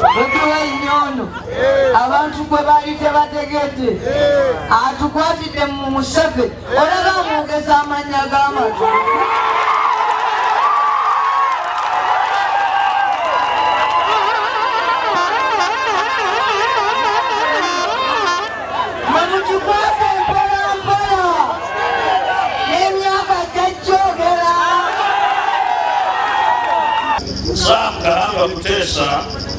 Bwetuwa Inyono abantu kwe bali tebategedde atukwatidde mu Museve olaba amwogeza amannya g'amatu mwemukikwate mpolampola n'emyaka gyajjogera. Sam Karamba Kutesa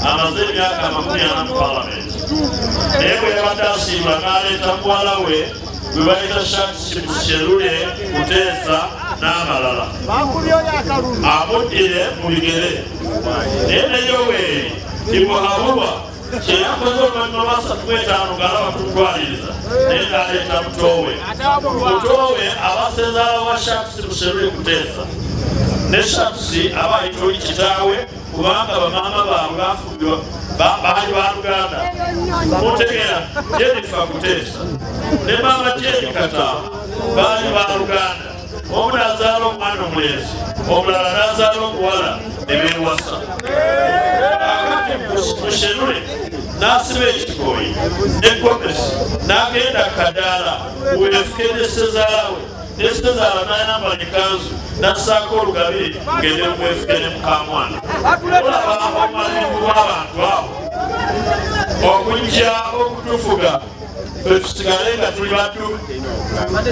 amaze emyaka 40 mu Parliament. Naye bwe yabadde asiimula n'aleeta muwala we gwe bayita Sherule Kutesa n'abalala amuddire mu bigere. Naye ne Yoweri Timuhabulwa kye yakoze oluvannyuma lwa 35 ng'alaba tumutwaliriza naye n'aleeta mutowe. Mutowe aba ssezaala wa Sherule Kutesa. Ne Shamsi aba ayitoli kitaawe kubanga bamaama baabwe baali ba Luganda. Mutegeera Jennifer Kutesa ne maama Jeni Katamba baali ba Luganda. Omu n'azaala omwana omulenzi omulala n'azaala omuwala ne beewasa. Akati Mushenule n'asiba ekikooyi ne Gomesi n'agenda Kadaala weefuke ne ssezaalawe. Nessezaala n'ayambala ekanzu n'assaako olugabire ngende mwefuke ne mukamwana. Olaba obumalirivu bw'abantu abo okujja okutufuga ffe tusigale nga tuli baddu.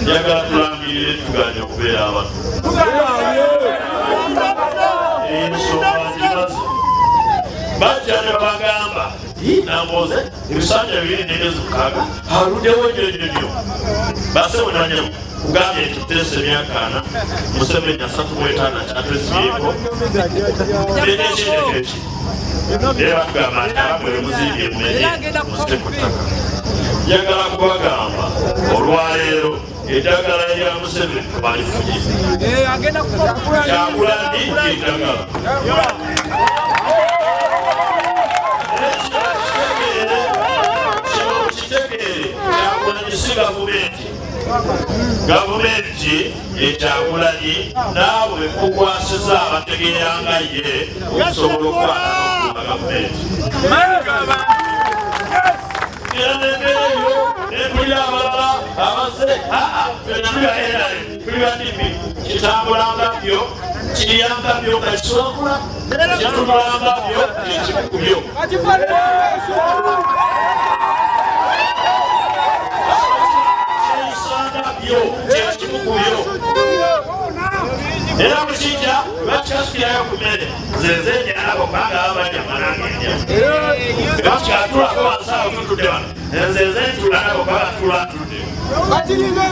Njagala tulangirire tuganye okubeera abantu. Ensonga nzibaza bajja ne bagamba namboze ebisanja 2.6 aluddewo nnyonnyonnyo basewo nanyemu kugambye nti Kutesa emyaka 4 Museveni 35 kyatwesibyeko nekindeko eki naye batugamba nti abamwe muzimbye emmenye muzite ku ttaka. Njagala kubagamba olwaleero eddagala lya Museveni balifunye Kyagulanyi eddagala si gavumenti ekyagulanyi naawe kukwasiza abategeeranga ye okusobola okwana gavumenti. Eyo netuli abalala abase tuli badimi kitambulanga byo kiriyanga byo nga kisobokula kitunulanga byo ekibuku byo. Era mukijja bakyasukirayo ku mmere nzenze nyalabo kubanga abajja manangenya bakyatulako wansawo tutudde wano nzenze ntulabo kubanga tulatudde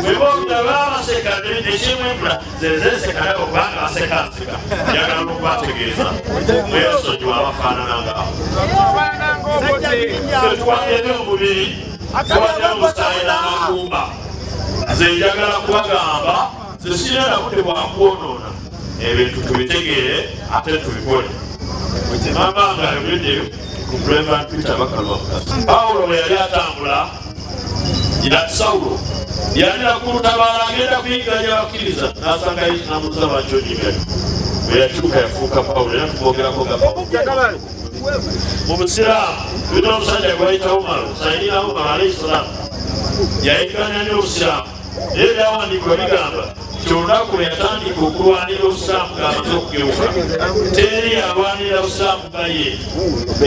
bwebogaba baseka nekyemwempula nzenze nsekalabo kubanga basekanseka njagala okubategeeza mwesonyiwa abafaananangao tuwaddeyo omubiri tuwaddeyo omusaayi n'amakumba. Nze njagala kubagamba nze sirina budde bwa kwonoona ebintu tubitegeere ate tubikole. Mama nga ayogedde ku Reverend Peter Bakalwa Pawulo bwe yali atambula Saulo yalina ku lutabaala agenda kuyiganya abakkiriza n'asanga Yesu n'amusaba nkyonyiganya. Bwe yakyuka yafuuka Pawulo era tumwogerako nga Pawulo. Mu Busiraamu tulina omusajja gwe bayita Umaru Sayyidina Umar alayhi salaamu yayiganya nnyo Obusiraamu. Naye byawandiikibwa bigamba nti olunaku lwe yatandika okulwanira Obusiraamu ng'amaze okugewuka teri alwanirira Obusiraamu nga ye.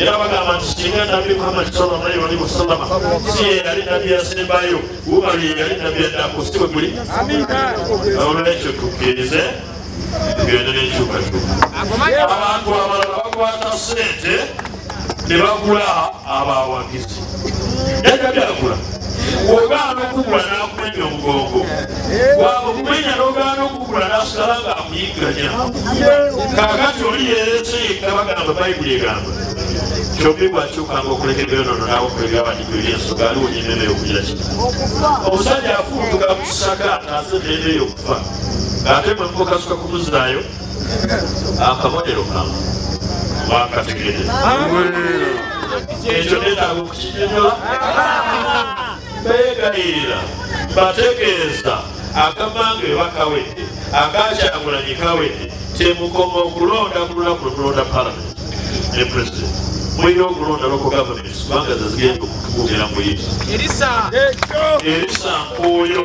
Era bagamba nti singa Nabbi Muhammad sallallahu alaihi wasallama si ye yali nabbi yasembayo Umaru ye yali nabbi yaddako si bwe guli. Olwekyo tukkirize tugende n'enkyukakyuka. Abantu abalala bakwata ssente ne bagula abawagizi. Yajja byagula ogaana okugula n'akumenya omugongo waba okumenya n'ogaana okugula n'asigala ng'akuyigganya. Kaakati oli yeerese yekka bagamba Bayibuli egamba kyombi bwakyukanga okulekerwayo nono naawe kwegabandiko eryensonga aliwo nyinene y'okugira kino. Omusajja afuutuka mu kisaka ate nene y'okufa ng'ate mwe mukasuka kumuzaayo akabonero kamu mwakategere ekyo neetaaga okukinyonyola. Beegayirira bategeeza akamange bakawedde akakyagulanyi kawedde temukoma okulonda ku lunaku lwe tulonda Parliament ne President. mulina okulonda local government kubanga zazigenda okutugera mu yiti erisa mpuuyo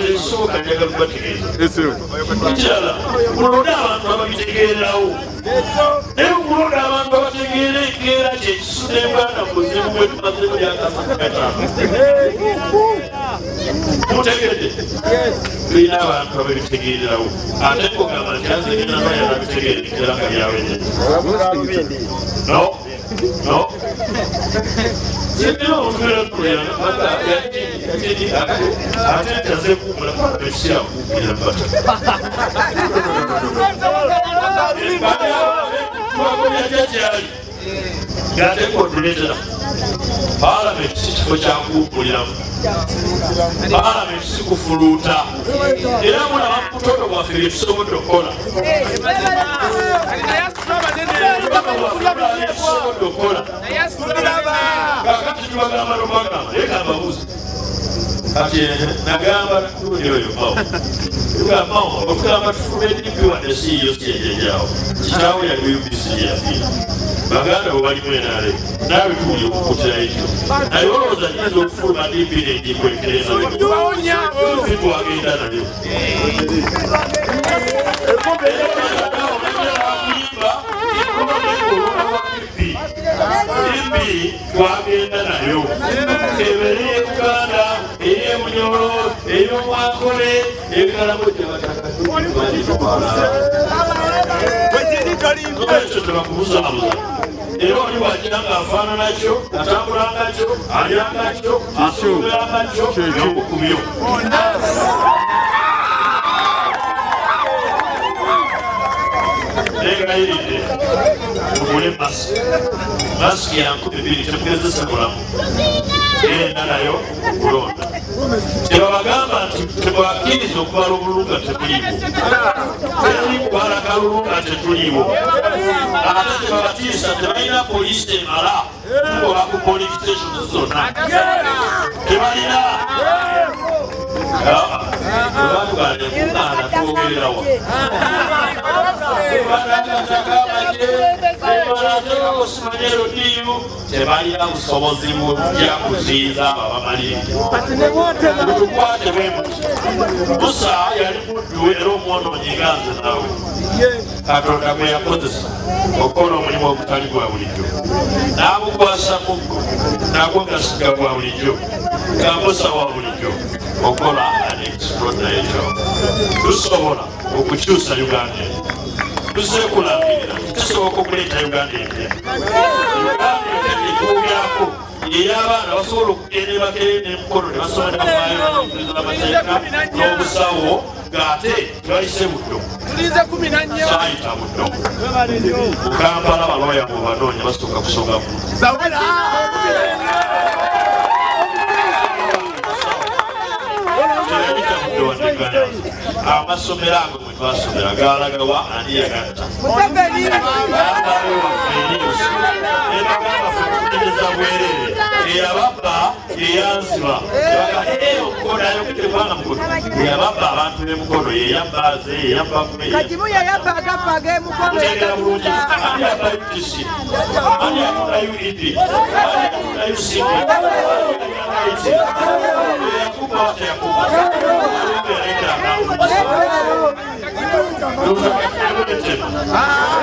tekisoboka njagala kubategeeza mukyala kulonda abantu ababitegeerawo naye okulonda abantu abategeera enkeera kyekisudha embanda muzibu bwe tumaze myaka 5 mutegedde tulina abantu ababitegeererawo ate kugamba nti azigenda naye abitegeerekera nga lyawenye no zibira omutubeera tulera ate ntazeekuumula kubanga ekisirakuumira bata twagonya jakyali ngaateko otuletera palamenti si kifo kyakuwummuliramu palamenti si kufuluuta era mulaba mutoto gwaffe bye tusobodde okukola kakati tubagamba nobagamba yegamba buzi kati nagamba oyo mawo okugamba tufube DP wadde siiyo siyejejawo kitaawo yali UBC yafiira baganda bwe balimu enale naawe tuuli okukutira ekyo naye olowooza nyinza okufuluma DP nendikwekera nayo twagenda nayo twagenda nayo ebere Uganda ey'Emunyoro ey'Omwakole ebigalamu ekyo tebakubuzaabuza era oli wagira ng'afaanana kyo atambulanga kyo alyanga kyo asuubiranga kyo n'okukubyo nengayiridde tugule masiki ya 2 temugezesa mulamu genda nayo kulonda tebabagamba nti tebakiriza okubala obululu nga tetuliiwo teri kubala kalulu nga tetuliiwo ate tebabatiisa tebalina poliisi emala tukola ku polling station zonna tebalina batugane kuŋŋaana twogererawa osimanyero diyu tebalina busobozi bujja kuziiza abo abamaliri tukwate bwemuti musa yali muddu era omwonoonyi nga nze nawe katonda gwe yakozesa okukola omulimu ogutali gwa bulijjo n'agukwasa muggo nagwo gasiga gwa bulijjo nga musa wa bulijjo okukola an extraordinary job tusobola okukyusa Uganda tusekulangirira tusoboka okuleeta Uganda empya Uganda empya ekubyako ey'abaana basobola okugenda ebakerere n'emikono ne basomera amateeka n'obusawo ng'ate tebayise buddo saayita buddo mu Kampala balooya mu banoonya basooka kusonga mu amasomero ago mwe twasomera galagawa ani yagatta ebagamba bwerere eyababba eyanziba okukonayo kubanga mukono eyababba abantu b'emukono yeyabbaze yeyabbakutegera bulungi ani yabba UTC ani yatunda UED ani yatunda UCD yakuba teyakuba Thank you.